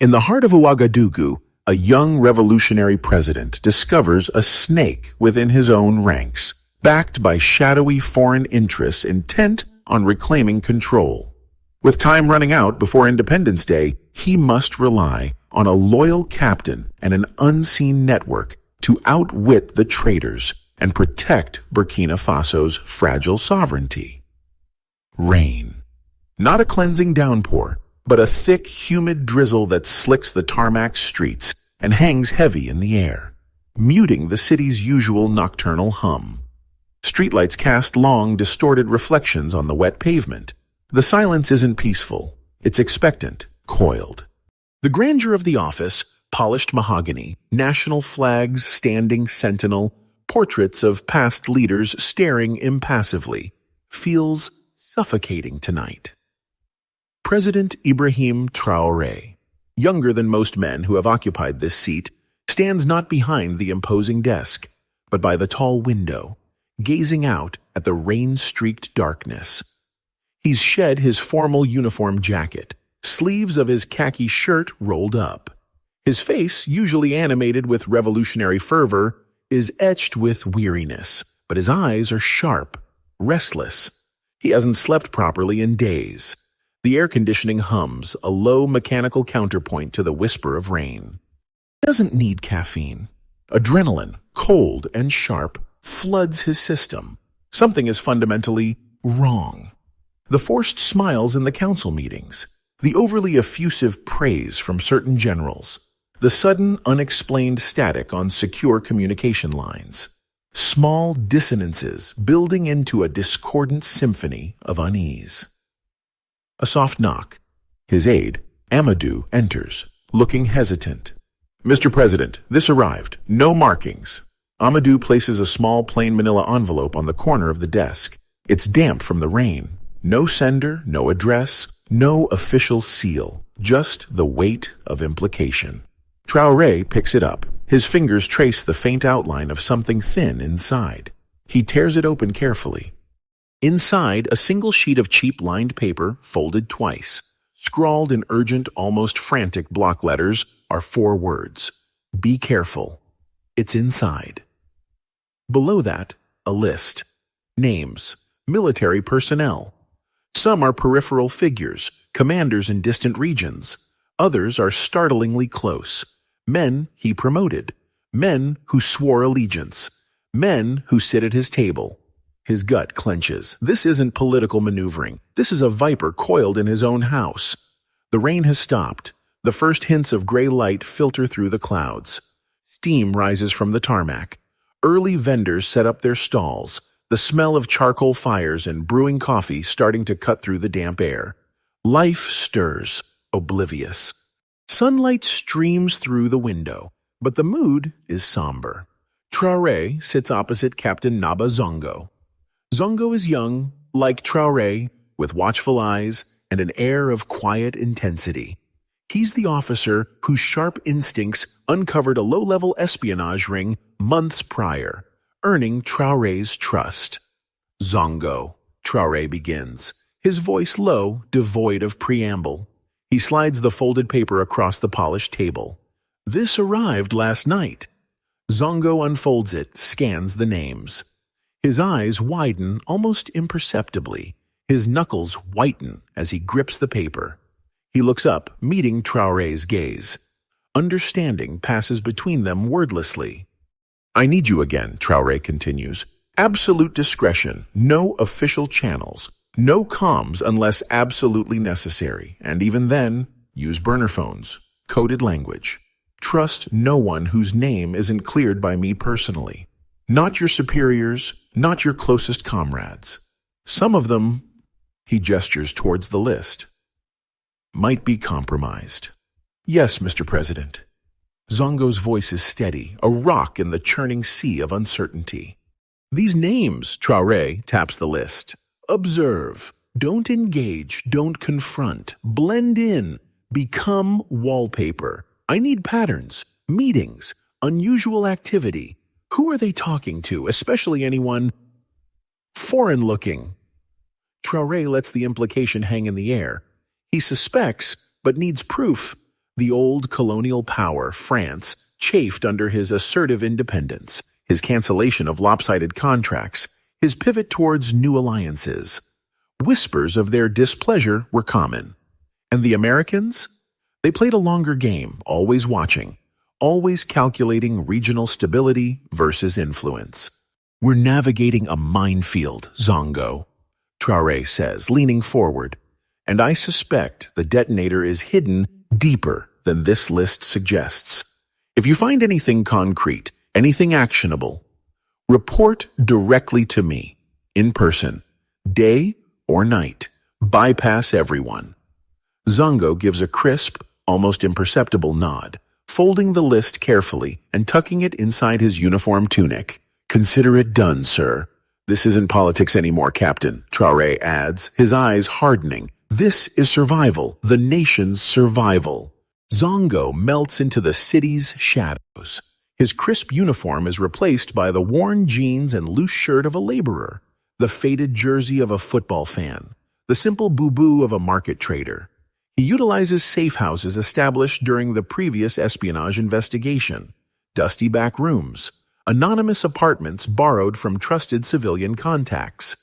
In the heart of Ouagadougou, a young revolutionary president discovers a snake within his own ranks, backed by shadowy foreign interests intent on reclaiming control. With time running out before Independence Day, he must rely on a loyal captain and an unseen network to outwit the traitors and protect Burkina Faso's fragile sovereignty. Rain. Not a cleansing downpour, but a thick, humid drizzle that slicks the tarmac streets and hangs heavy in the air, muting the city's usual nocturnal hum. Streetlights cast long, distorted reflections on the wet pavement. The silence isn't peaceful. It's expectant, coiled. The grandeur of the office, polished mahogany, national flags standing sentinel, portraits of past leaders staring impassively, feels suffocating tonight. President Ibrahim Traore, younger than most men who have occupied this seat, stands not behind the imposing desk, but by the tall window, gazing out at the rain-streaked darkness. He's shed his formal uniform jacket, sleeves of his khaki shirt rolled up. His face, usually animated with revolutionary fervor, is etched with weariness, but his eyes are sharp, restless. He hasn't slept properly in days. The air conditioning hums, a low mechanical counterpoint to the whisper of rain. He doesn't need caffeine. Adrenaline, cold and sharp, floods his system. Something is fundamentally wrong. The forced smiles in the council meetings, the overly effusive praise from certain generals, the sudden unexplained static on secure communication lines. Small dissonances building into a discordant symphony of unease. A soft knock. His aide, Amadou, enters, looking hesitant. "Mr. President, this arrived. No markings." Amadou places a small plain manila envelope on the corner of the desk. It's damp from the rain. No sender, no address, no official seal, just the weight of implication. Traoré picks it up. His fingers trace the faint outline of something thin inside. He tears it open carefully. Inside, a single sheet of cheap lined paper, folded twice. Scrawled in urgent, almost frantic block letters are 4 words. Be careful. It's inside. Below that, a list. Names. Military personnel. Some are peripheral figures, commanders in distant regions. Others are startlingly close. Men he promoted. Men who swore allegiance. Men who sit at his table. His gut clenches. This isn't political maneuvering. This is a viper coiled in his own house. The rain has stopped. The first hints of gray light filter through the clouds. Steam rises from the tarmac. Early vendors set up their stalls, the smell of charcoal fires and brewing coffee starting to cut through the damp air. Life stirs, oblivious. Sunlight streams through the window, but the mood is somber. Traoré sits opposite Captain Naba Zongo. Zongo is young, like Traoré, with watchful eyes and an air of quiet intensity. He's the officer whose sharp instincts uncovered a low-level espionage ring months prior, earning Traoré's trust. "Zongo," Traoré begins, his voice low, devoid of preamble. He slides the folded paper across the polished table. "This arrived last night." Zongo unfolds it, scans the names. His eyes widen almost imperceptibly. His knuckles whiten as he grips the paper. He looks up, meeting Traoré's gaze. Understanding passes between them wordlessly. "I need you again," Traoré continues. "Absolute discretion, no official channels, no comms unless absolutely necessary, and even then, use burner phones, coded language. Trust no one whose name isn't cleared by me personally. Not your superiors, not your closest comrades. Some of them," he gestures towards the list, "might be compromised." "Yes, Mr. President." Zongo's voice is steady, a rock in the churning sea of uncertainty. "These names," Traoré taps the list. "Observe. Don't engage. Don't confront. Blend in. Become wallpaper. I need patterns, meetings, unusual activity. Who are they talking to, especially anyone foreign-looking?" Traoré lets the implication hang in the air. He suspects, but needs proof. The old colonial power, France, chafed under his assertive independence, his cancellation of lopsided contracts, his pivot towards new alliances. Whispers of their displeasure were common. And the Americans? They played a longer game, always watching, always calculating regional stability versus influence. "We're navigating a minefield, Zongo," Traore says, leaning forward, "and I suspect the detonator is hidden deeper than this list suggests. If you find anything concrete, anything actionable, report directly to me, in person, day or night. Bypass everyone." Zongo gives a crisp, almost imperceptible nod, folding the list carefully and tucking it inside his uniform tunic. "Consider it done, sir." "This isn't politics anymore, Captain," Traore adds, his eyes hardening. "This is survival, the nation's survival." Zongo melts into the city's shadows. His crisp uniform is replaced by the worn jeans and loose shirt of a laborer, the faded jersey of a football fan, the simple boo-boo of a market trader. He utilizes safe houses established during the previous espionage investigation, dusty back rooms, anonymous apartments borrowed from trusted civilian contacts.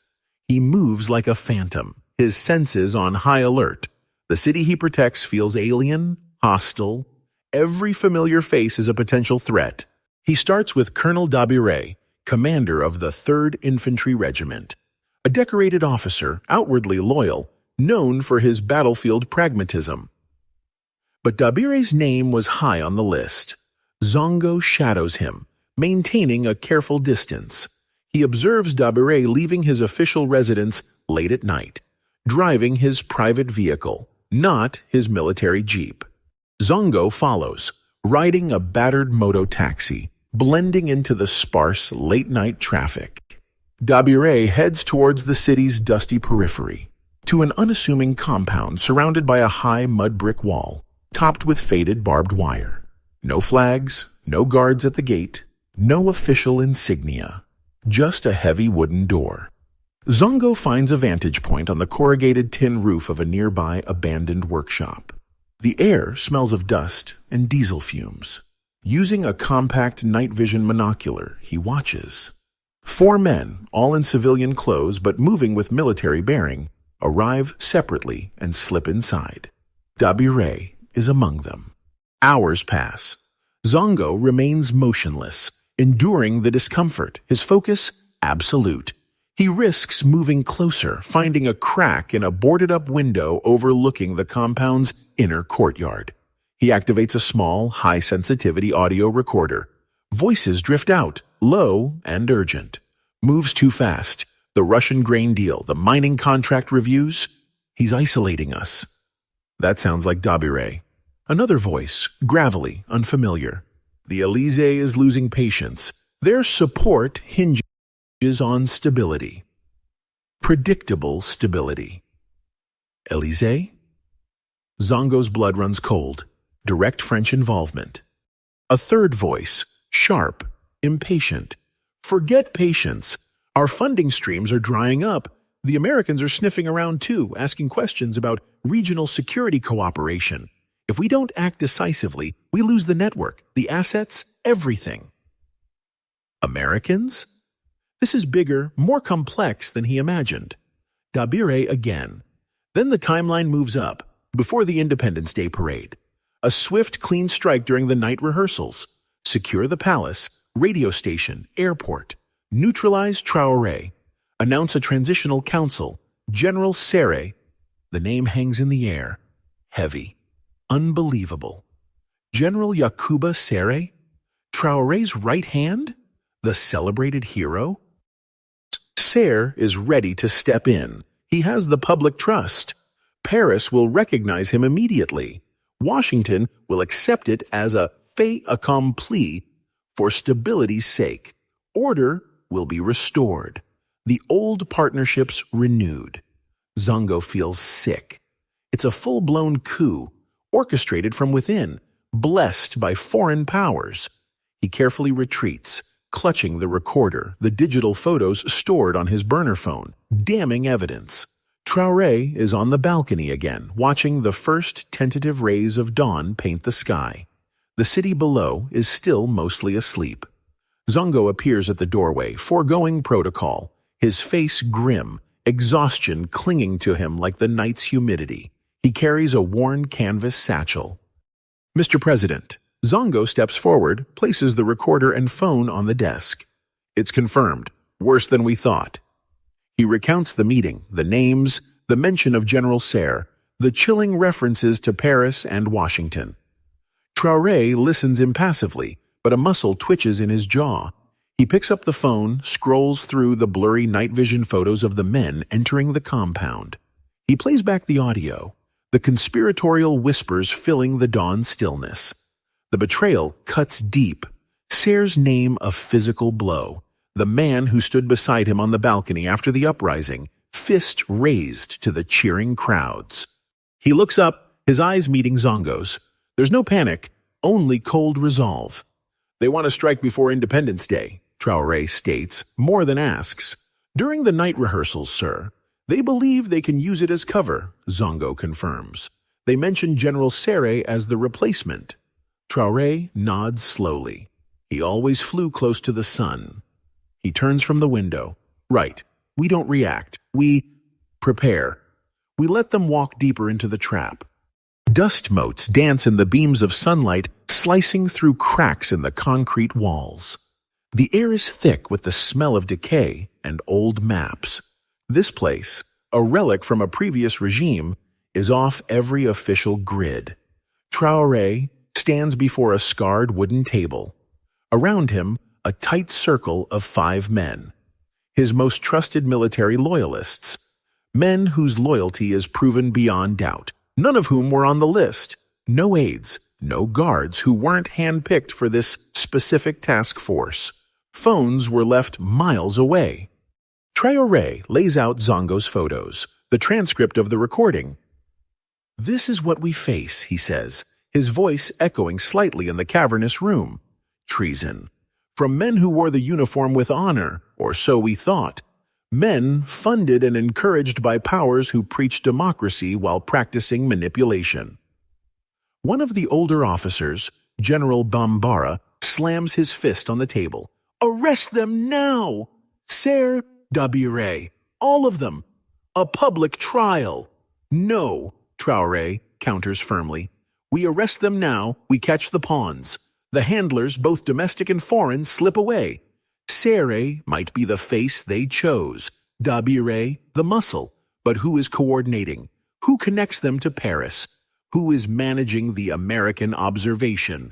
He moves like a phantom, his senses on high alert. The city he protects feels alien, hostile. Every familiar face is a potential threat. He starts with Colonel Dabire, commander of the 3rd Infantry Regiment, a decorated officer, outwardly loyal, known for his battlefield pragmatism. But Dabire's name was high on the list. Zongo shadows him, maintaining a careful distance. He observes Dabire leaving his official residence late at night, driving his private vehicle, not his military jeep. Zongo follows, riding a battered moto taxi, blending into the sparse late-night traffic. Dabire heads towards the city's dusty periphery, to an unassuming compound surrounded by a high mud brick wall, topped with faded barbed wire. No flags, no guards at the gate, no official insignia, just a heavy wooden door. Zongo finds a vantage point on the corrugated tin roof of a nearby abandoned workshop. The air smells of dust and diesel fumes. Using a compact night vision monocular, he watches. 4 men, all in civilian clothes but moving with military bearing, arrive separately and slip inside. Dabire is among them. Hours pass. Zongo remains motionless, enduring the discomfort, his focus absolute. He risks moving closer, finding a crack in a boarded-up window overlooking the compound's inner courtyard. He activates a small, high-sensitivity audio recorder. Voices drift out, low and urgent. Moves too fast. The Russian grain deal, the mining contract reviews. He's isolating us. That sounds like Dabire. Another voice, gravelly, unfamiliar. The Elysee is losing patience. Their support hinges on stability. Predictable stability. Elysee? Zongo's blood runs cold. Direct French involvement. A third voice, sharp, impatient. Forget patience. Our funding streams are drying up. The Americans are sniffing around too, asking questions about regional security cooperation. If we don't act decisively, we lose the network, the assets, everything. Americans? This is bigger, more complex than he imagined. Dabire again. Then the timeline moves up, before the Independence Day parade. A swift, clean strike during the night rehearsals. Secure the palace, radio station, airport. Neutralize Traore. Announce a transitional council. General Serre. The name hangs in the air. Heavy. Unbelievable. General Yakuba Serre? Traore's right hand? The celebrated hero? Serre is ready to step in. He has the public trust. Paris will recognize him immediately. Washington will accept it as a fait accompli for stability's sake. Order will be restored. The old partnerships renewed. Zongo feels sick. It's a full-blown coup, orchestrated from within, blessed by foreign powers. He carefully retreats, clutching the recorder, the digital photos stored on his burner phone, damning evidence. Traore is on the balcony again, watching the first tentative rays of dawn paint the sky. The city below is still mostly asleep. Zongo appears at the doorway, foregoing protocol, his face grim, exhaustion clinging to him like the night's humidity. He carries a worn canvas satchel. "Mr. President." Zongo steps forward, places the recorder and phone on the desk. "It's confirmed. Worse than we thought." He recounts the meeting, the names, the mention of General Serre, the chilling references to Paris and Washington. Traore listens impassively, but a muscle twitches in his jaw. He picks up the phone, scrolls through the blurry night vision photos of the men entering the compound. He plays back the audio, the conspiratorial whispers filling the dawn stillness. The betrayal cuts deep. Serre's name a physical blow. The man who stood beside him on the balcony after the uprising, fist raised to the cheering crowds. He looks up, his eyes meeting Zongo's. There's no panic, only cold resolve. "They want to strike before Independence Day," Traore states, more than asks. "During the night rehearsals, sir. They believe they can use it as cover," Zongo confirms. "They mention General Serre as the replacement." Traore nods slowly. He always flew close to the sun. He turns from the window. "Right. We don't react. We prepare. We let them walk deeper into the trap." Dust motes dance in the beams of sunlight, slicing through cracks in the concrete walls. The air is thick with the smell of decay and old maps. This place, a relic from a previous regime, is off every official grid. Traore stands before a scarred wooden table. Around him, a tight circle of 5 men. His most trusted military loyalists. Men whose loyalty is proven beyond doubt, none of whom were on the list. No aides, no guards who weren't handpicked for this specific task force. Phones were left miles away. Traore lays out Zongo's photos, the transcript of the recording. "This is what we face," he says, his voice echoing slightly in the cavernous room. "Treason. From men who wore the uniform with honor, or so we thought. Men funded and encouraged by powers who preached democracy while practicing manipulation." One of the older officers, General Bambara, slams his fist on the table. "Arrest them now! Serre, Dabire, all of them! A public trial!" "No," Traore counters firmly. "We arrest them now, we catch the pawns. The handlers, both domestic and foreign, slip away. Serre might be the face they chose, Dabire the muscle, but who is coordinating? Who connects them to Paris? Who is managing the American observation?"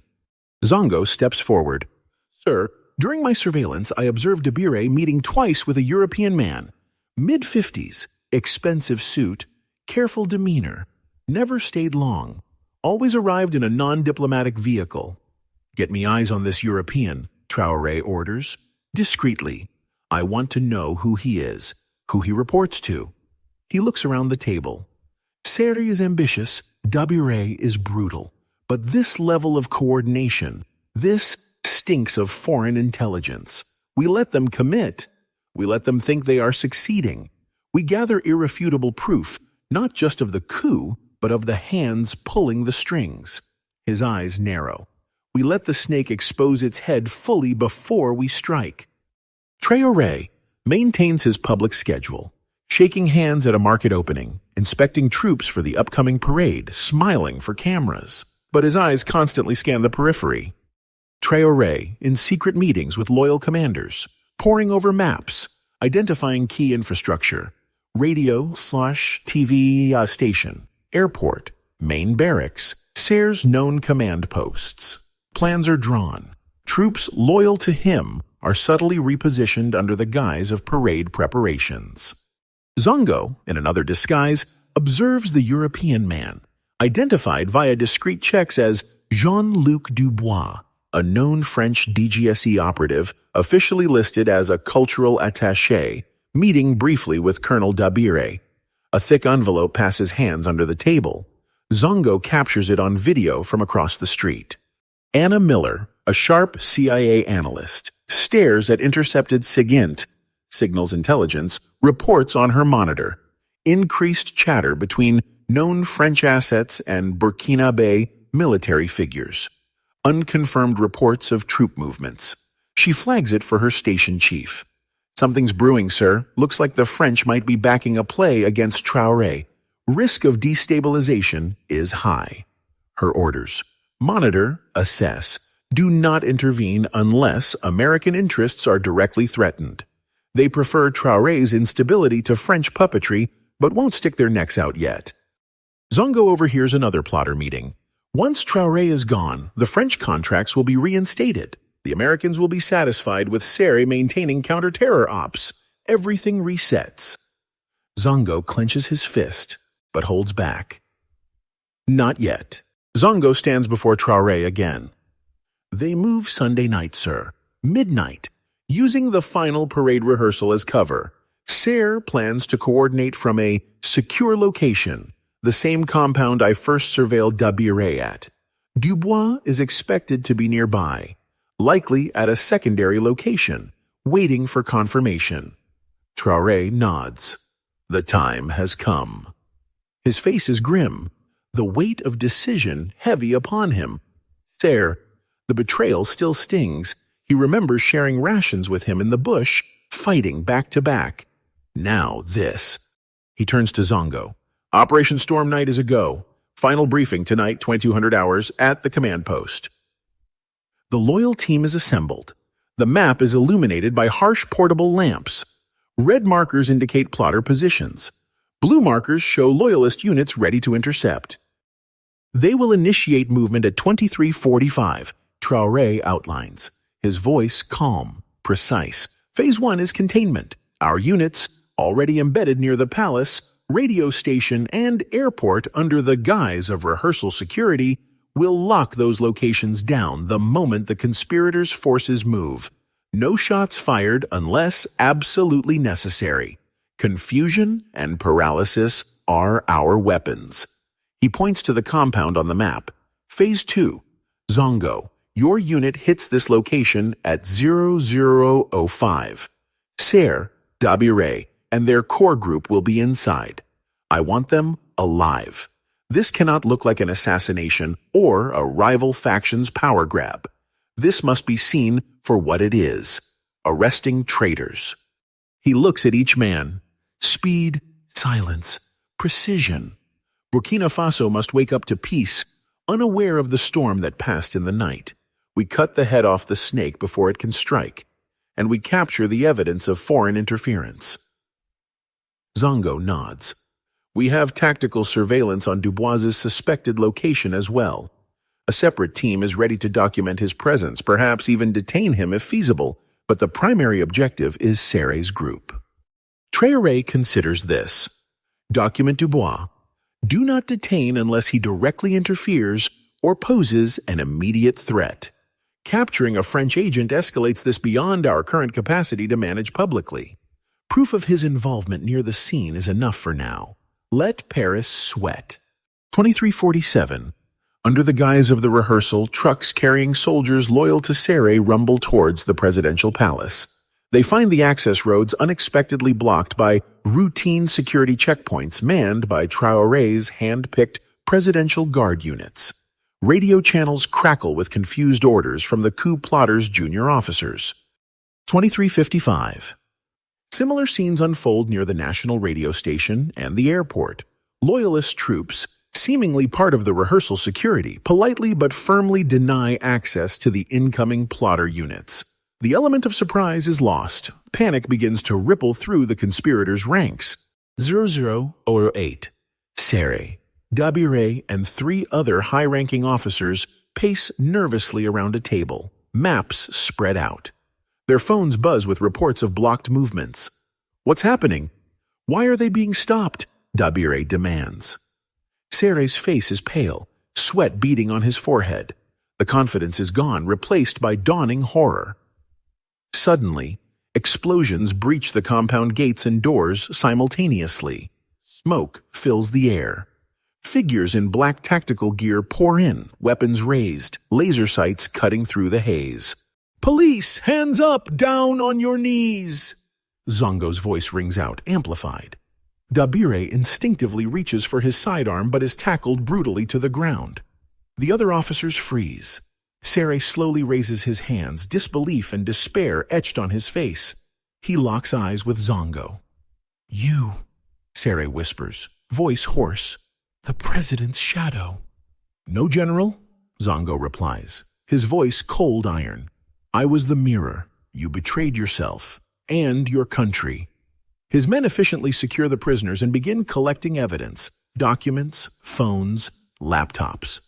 Zongo steps forward. "Sir, during my surveillance, I observed Dabire meeting twice with a European man. Mid-50s, expensive suit, careful demeanor, never stayed long, always arrived in a non-diplomatic vehicle." "Get me eyes on this European," Traore orders. "Discreetly. I want to know who he is, who he reports to." He looks around the table. Serre is ambitious, Dabire is brutal. But this level of coordination, this stinks of foreign intelligence. We let them commit. We let them think they are succeeding. We gather irrefutable proof, not just of the coup, but of the hands pulling the strings. His eyes narrow. We let the snake expose its head fully before we strike. Traore maintains his public schedule, shaking hands at a market opening, inspecting troops for the upcoming parade, smiling for cameras. But his eyes constantly scan the periphery. Traore in secret meetings with loyal commanders, poring over maps, identifying key infrastructure, radio/TV station, airport, main barracks, Serre's known command posts. Plans are drawn. Troops loyal to him are subtly repositioned under the guise of parade preparations. Zongo, in another disguise, observes the European man, identified via discreet checks as Jean-Luc Dubois, a known French DGSE operative officially listed as a cultural attaché, meeting briefly with Colonel Dabire. A thick envelope passes hands under the table. Zongo captures it on video from across the street. Anna Miller, a sharp CIA analyst, stares at intercepted SIGINT, signals intelligence, reports on her monitor. increased chatter between known French assets and Burkina military figures, unconfirmed reports of troop movements. She flags it for her station chief. "Something's brewing, sir. Looks like the French might be backing a play against Traoré. Risk of destabilization is high." Her orders: monitor, assess. Do not intervene unless American interests are directly threatened. They prefer Traoré's instability to French puppetry, but won't stick their necks out yet. Zongo overhears another plotter meeting. Once Traoré is gone, the French contracts will be reinstated. The Americans will be satisfied with Serre maintaining counter-terror ops. Everything resets. Zongo clenches his fist, but holds back. Not yet. Zongo stands before Traoré again. "They move Sunday night, sir. Midnight. Using the final parade rehearsal as cover. Serre plans to coordinate from a secure location, the same compound I first surveilled Dabiré at. Dubois is expected to be nearby, likely at a secondary location, waiting for confirmation." Traoré nods. The time has come. His face is grim, the weight of decision heavy upon him. Serre, the betrayal still stings. He remembers sharing rations with him in the bush, fighting back to back. Now this. He turns to Zongo. "Operation Storm Night is a go. Final briefing tonight, 2200 hours, at the command post." The loyal team is assembled. The map is illuminated by harsh portable lamps. Red markers indicate plotter positions. Blue markers show loyalist units ready to intercept. They will initiate movement at 2345, Traoré outlines. His voice calm, precise. Phase 1 is containment. Our units, already embedded near the palace, radio station, and airport under the guise of rehearsal security, will lock those locations down the moment the conspirators' forces move. No shots fired unless absolutely necessary. Confusion and paralysis are our weapons. He points to the compound on the map. Phase 2. Zongo, your unit hits this location at 0005. Serre, Dabiré, and their core group will be inside. I want them alive. This cannot look like an assassination or a rival faction's power grab. This must be seen for what it is, arresting traitors. He looks at each man. Speed, silence, precision. Burkina Faso must wake up to peace, unaware of the storm that passed in the night. We cut the head off the snake before it can strike, and we capture the evidence of foreign interference. Zongo nods. We have tactical surveillance on Dubois's suspected location as well. A separate team is ready to document his presence, perhaps even detain him if feasible, but the primary objective is Serre's group. Traoré considers this. Document Dubois. Do not detain unless he directly interferes or poses an immediate threat. Capturing a French agent escalates this beyond our current capacity to manage publicly. Proof of his involvement near the scene is enough for now. Let Paris sweat. 2347. Under the guise of the rehearsal, trucks carrying soldiers loyal to Serre rumble towards the presidential palace. They find the access roads unexpectedly blocked by routine security checkpoints manned by Traoré's hand-picked presidential guard units. Radio channels crackle with confused orders from the coup plotters' junior officers. 2355. Similar scenes unfold near the national radio station and the airport. Loyalist troops, seemingly part of the rehearsal security, politely but firmly deny access to the incoming plotter units. The element of surprise is lost. Panic begins to ripple through the conspirators' ranks. 0008. Serre, Dabiré, and 3 other high-ranking officers pace nervously around a table, maps spread out. Their phones buzz with reports of blocked movements. What's happening? Why are they being stopped? Dabiré demands. Serre's face is pale, sweat beading on his forehead. The confidence is gone, replaced by dawning horror. Suddenly, explosions breach the compound gates and doors simultaneously. Smoke fills the air. Figures in black tactical gear pour in, weapons raised, laser sights cutting through the haze. Police, hands up, down on your knees! Zongo's voice rings out, amplified. Dabire instinctively reaches for his sidearm but is tackled brutally to the ground. The other officers freeze. Sere slowly raises his hands, disbelief and despair etched on his face. He locks eyes with Zongo. "You," Sere whispers, voice hoarse, "the president's shadow." "No, General," Zongo replies, his voice cold iron. "I was the mirror. You betrayed yourself and your country." His men efficiently secure the prisoners and begin collecting evidence, documents, phones, laptops.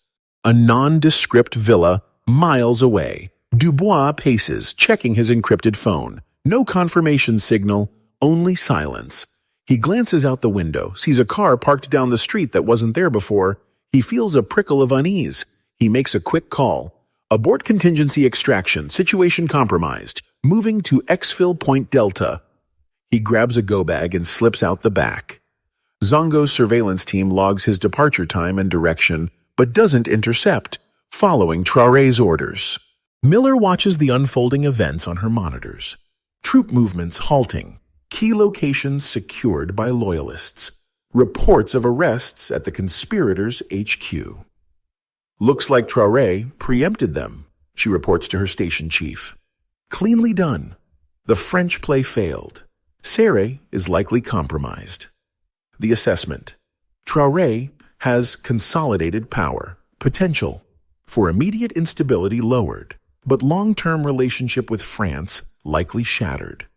A nondescript villa miles away. Dubois paces, checking his encrypted phone. No confirmation signal, only silence. He glances out the window, sees a car parked down the street that wasn't there before. He feels a prickle of unease. He makes a quick call. "Abort contingency extraction, situation compromised. Moving to exfil point Delta." He grabs a go bag and slips out the back. Zongo's surveillance team logs his departure time and direction, but doesn't intercept, following Traoré's orders. Miller watches the unfolding events on her monitors. Troop movements halting. Key locations secured by loyalists. Reports of arrests at the conspirators' HQ. "Looks like Traoré preempted them," she reports to her station chief. "Cleanly done. The French play failed. Sere is likely compromised." The assessment. Traoré has consolidated power, potential for immediate instability lowered, but long-term relationship with France likely shattered.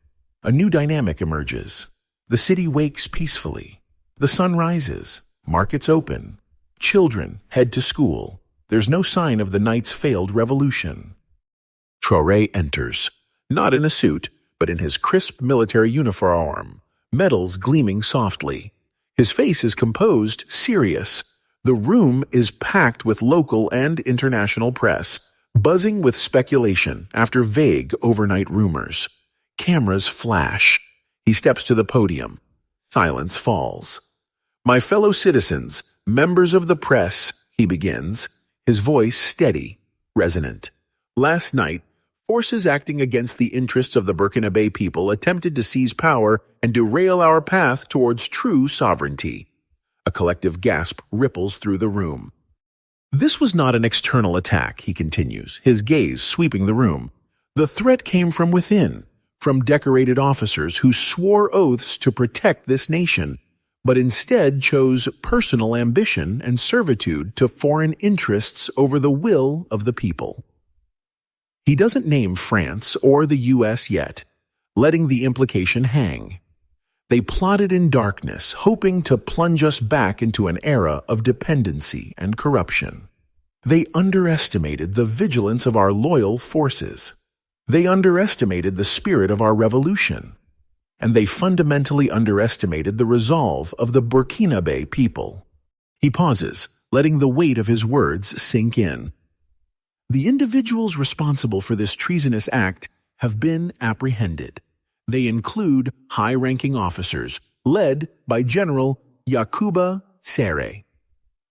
A new dynamic emerges. The city wakes peacefully. The sun rises. Markets open. Children head to school. There's no sign of the night's failed revolution. Traoré enters, not in a suit, but in his crisp military uniform, medals gleaming softly. His face is composed, serious. The room is packed with local and international press, buzzing with speculation after vague overnight rumors. Cameras flash. He steps to the podium. Silence falls. "My fellow citizens, members of the press," he begins, his voice steady, resonant. "Last night, forces acting against the interests of the Burkina people attempted to seize power and derail our path towards true sovereignty." A collective gasp ripples through the room. "This was not an external attack," he continues, his gaze sweeping the room. "The threat came from within, from decorated officers who swore oaths to protect this nation, but instead chose personal ambition and servitude to foreign interests over the will of the people." He doesn't name France or the U.S. yet, letting the implication hang. They plotted in darkness, hoping to plunge us back into an era of dependency and corruption. They underestimated the vigilance of our loyal forces. They underestimated the spirit of our revolution. And they fundamentally underestimated the resolve of the Burkina people. He pauses, letting the weight of his words sink in. The individuals responsible for this treasonous act have been apprehended. They include high-ranking officers, led by General Yakuba Sere.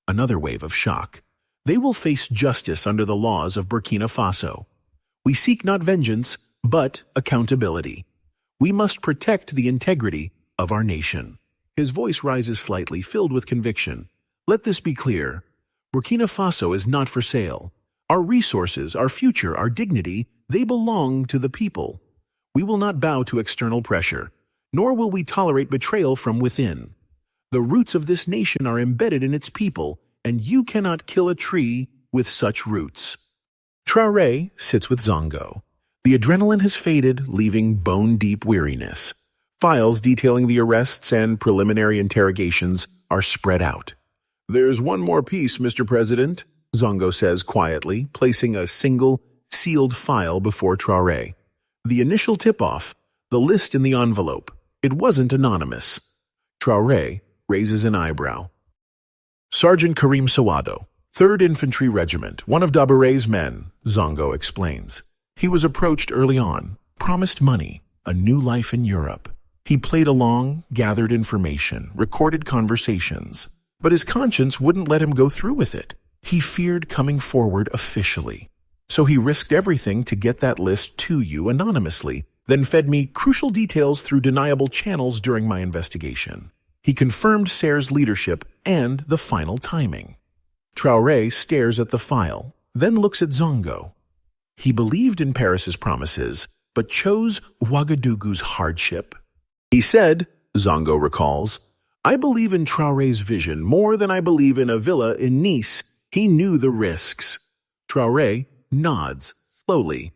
Another wave of shock. They will face justice under the laws of Burkina Faso. We seek not vengeance, but accountability. We must protect the integrity of our nation. His voice rises slightly, filled with conviction. Let this be clear. Burkina Faso is not for sale. Our resources, our future, our dignity, they belong to the people. We will not bow to external pressure, nor will we tolerate betrayal from within. The roots of this nation are embedded in its people, and you cannot kill a tree with such roots. Traoré sits with Zongo. The adrenaline has faded, leaving bone-deep weariness. Files detailing the arrests and preliminary interrogations are spread out. "There's one more piece, Mr. President," Zongo says quietly, placing a single, sealed file before Traoré. The initial tip-off, the list in the envelope. It wasn't anonymous. Traoré raises an eyebrow. "Sergeant Karim Sawado, 3rd Infantry Regiment, one of Dabire's men," Zongo explains. "He was approached early on, promised money, a new life in Europe. He played along, gathered information, recorded conversations, but his conscience wouldn't let him go through with it. He feared coming forward officially. So he risked everything to get that list to you anonymously, then fed me crucial details through deniable channels during my investigation. He confirmed Serre's leadership and the final timing. Traoré stares at the file, then looks at Zongo. He believed in Paris's promises, but chose Ouagadougou's hardship. He said, Zongo recalls, I believe in Traoré's vision more than I believe in a villa in Nice. He knew the risks. Traoré nods slowly.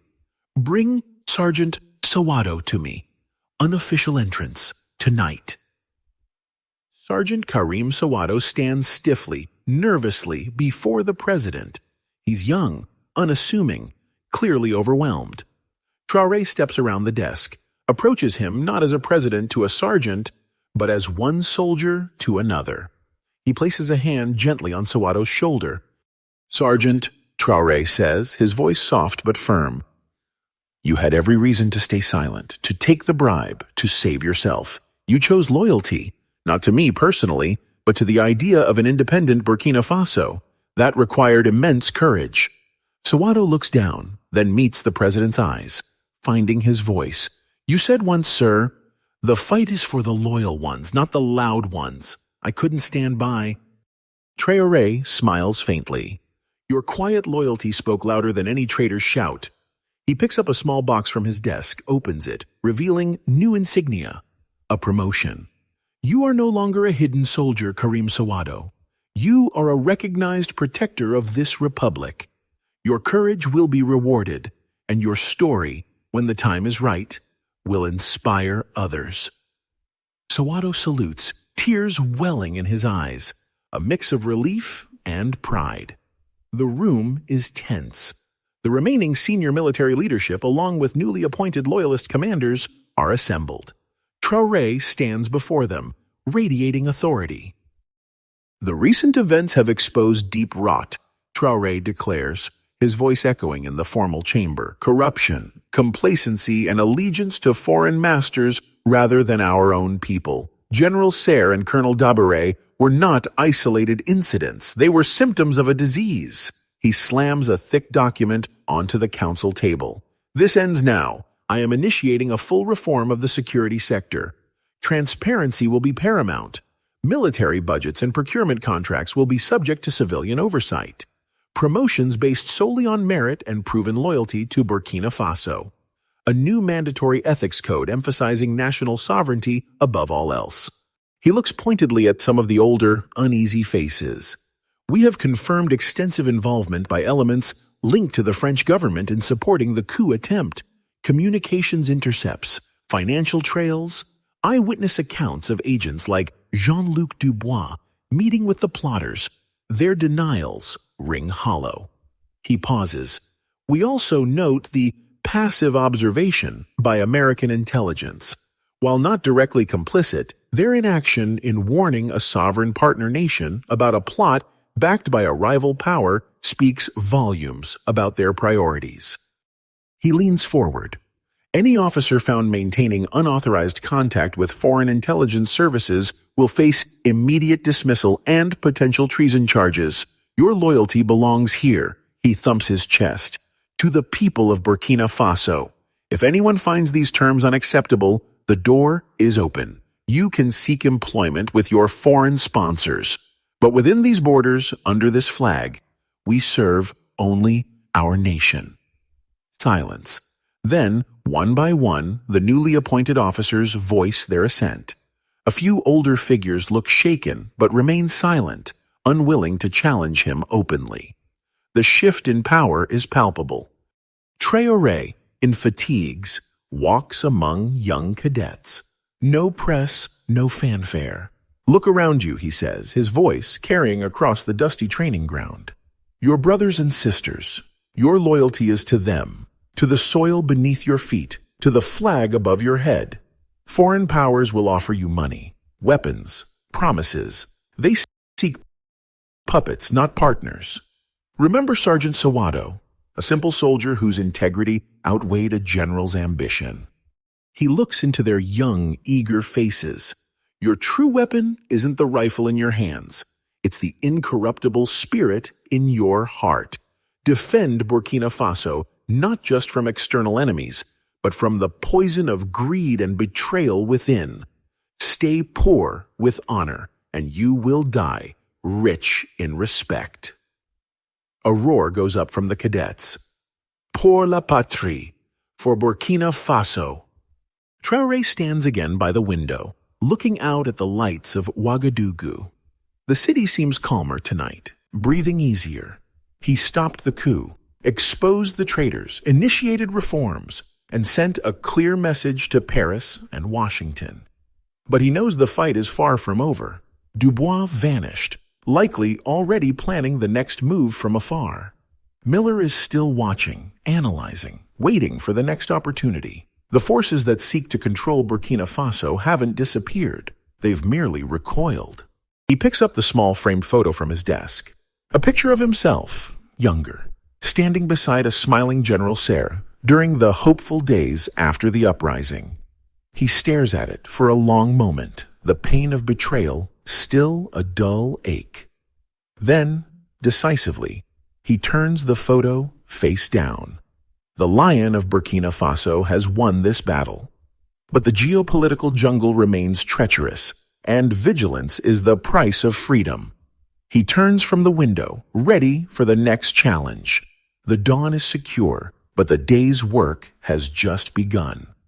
Bring Sergeant Sawado to me. Unofficial entrance, tonight. Sergeant Karim Sawado stands stiffly, nervously, before the president. He's young, unassuming, clearly overwhelmed. Traoré steps around the desk, approaches him not as a president to a sergeant, but as one soldier to another. He places a hand gently on Sawado's shoulder. Sergeant, Traoré says, his voice soft but firm. You had every reason to stay silent, to take the bribe, to save yourself. You chose loyalty, not to me personally, but to the idea of an independent Burkina Faso. That required immense courage. Sawado looks down, then meets the president's eyes, finding his voice. You said once, sir, the fight is for the loyal ones, not the loud ones. I couldn't stand by. Traoré smiles faintly. Your quiet loyalty spoke louder than any traitor's shout. He picks up a small box from his desk, opens it, revealing new insignia, a promotion. You are no longer a hidden soldier, Karim Sawado. You are a recognized protector of this republic. Your courage will be rewarded, and your story, when the time is right, will inspire others. Sawado salutes, tears welling in his eyes, a mix of relief and pride. The room is tense. The remaining senior military leadership, along with newly appointed loyalist commanders, are assembled. Traoré stands before them, radiating authority. The recent events have exposed deep rot, Traoré declares, his voice echoing in the formal chamber. Corruption, complacency, and allegiance to foreign masters rather than our own people. General Serre and Colonel Dabere were not isolated incidents. They were symptoms of a disease. He slams a thick document onto the council table. This ends now. I am initiating a full reform of the security sector. Transparency will be paramount. Military budgets and procurement contracts will be subject to civilian oversight. Promotions based solely on merit and proven loyalty to Burkina Faso. A new mandatory ethics code emphasizing national sovereignty above all else. He looks pointedly at some of the older, uneasy faces. We have confirmed extensive involvement by elements linked to the French government in supporting the coup attempt. Communications intercepts, financial trails, eyewitness accounts of agents like Jean-Luc Dubois meeting with the plotters. Their denials ring hollow. He pauses. We also note the passive observation by American intelligence. While not directly complicit, their inaction in warning a sovereign partner nation about a plot backed by a rival power speaks volumes about their priorities. He leans forward. Any officer found maintaining unauthorized contact with foreign intelligence services will face immediate dismissal and potential treason charges. Your loyalty belongs here, he thumps his chest, to the people of Burkina Faso. If anyone finds these terms unacceptable, the door is open. You can seek employment with your foreign sponsors. But within these borders, under this flag, we serve only our nation. Silence. Then, one by one, the newly appointed officers voice their assent. A few older figures look shaken but remain silent, unwilling to challenge him openly. The shift in power is palpable. Traoré, in fatigues, walks among young cadets. No press, no fanfare. Look around you, he says, his voice carrying across the dusty training ground. Your brothers and sisters, your loyalty is to them, to the soil beneath your feet, to the flag above your head. Foreign powers will offer you money, weapons, promises. They seek puppets, not partners. Remember Sergeant Sawado, a simple soldier whose integrity outweighed a general's ambition. He looks into their young, eager faces. Your true weapon isn't the rifle in your hands. It's the incorruptible spirit in your heart. Defend Burkina Faso, not just from external enemies, but from the poison of greed and betrayal within. Stay poor with honor, and you will die rich in respect. A roar goes up from the cadets. Pour la patrie, for Burkina Faso. Traoré stands again by the window, looking out at the lights of Ouagadougou. The city seems calmer tonight, breathing easier. He stopped the coup, exposed the traitors, initiated reforms, and sent a clear message to Paris and Washington. But he knows the fight is far from over. Dubois vanished, likely already planning the next move from afar. Miller is still watching, analyzing, waiting for the next opportunity. The forces that seek to control Burkina Faso haven't disappeared. They've merely recoiled. He picks up the small framed photo from his desk. A picture of himself, younger, standing beside a smiling General Serre during the hopeful days after the uprising. He stares at it for a long moment, the pain of betrayal still a dull ache. Then, decisively, he turns the photo face down. The lion of Burkina Faso has won this battle. But the geopolitical jungle remains treacherous, and vigilance is the price of freedom. He turns from the window, ready for the next challenge. The dawn is secure, but the day's work has just begun.